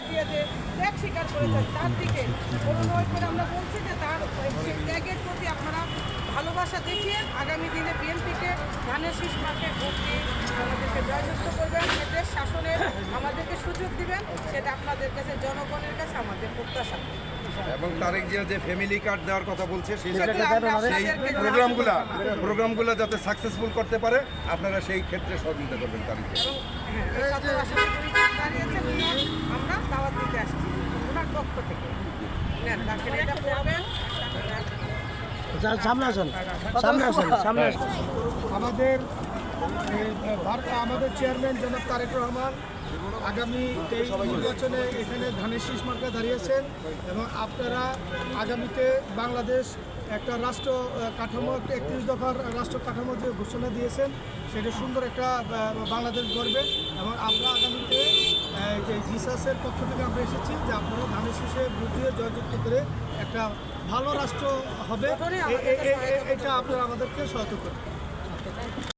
দিয়ে যে ত্যাগ স্বীকার করেছেন তার দিকে অনুনয় করে আমরা বলছি যে তার সেই ত্যাগের প্রতি আপনারা ভালোবাসা দেখিয়ে আগামী দিনে বিএনপিকে ধানের শীষ মার্কে ভোট দিয়ে আমাদেরকে জয়যুক্ত করবেন, দেশ শাসনের আমাদেরকে সুযোগ দিবেন, সেটা আপনাদের কাছে জনগণের কাছে আমাদের প্রত্যাশা। এবং তারেক জিয়া যে ফ্যামিলি কার্ড দেওয়ার কথা বলছে সেই এবং প্রোগ্রামগুলো যাতে সাকসেসফুল করতে পারে আপনারা সেই ক্ষেত্রে সহযোগিতা করবেন তারেক জিয়া। আমরা দাওয়াত দিতে আসছি ওনার পক্ষ থেকে। নেন তাকে এটা করবেন। সামনে আসেন, সামনে আসেন, সামনে আসেন। আমাদের চেয়ারম্যান জনাব তারেক রহমান আগামী এই নির্বাচনে এখানে ধানের শীষ মার্কা দাঁড়িয়েছেন এবং আপনারা আগামীতে বাংলাদেশ একটা রাষ্ট্র কাঠামো 31 দফার রাষ্ট্র কাঠামো যে ঘোষণা দিয়েছেন সেটা সুন্দর একটা বাংলাদেশ গড়বে এবং আমরা আগামীতে যে জিসাসের পক্ষ থেকে আমরা এসেছি যে আপনারা ধানের শীষে ভোট দিয়ে জয়যুক্ত করে একটা ভালো রাষ্ট্র হবে এটা আপনারা আমাদেরকে সহায়তা করবেন।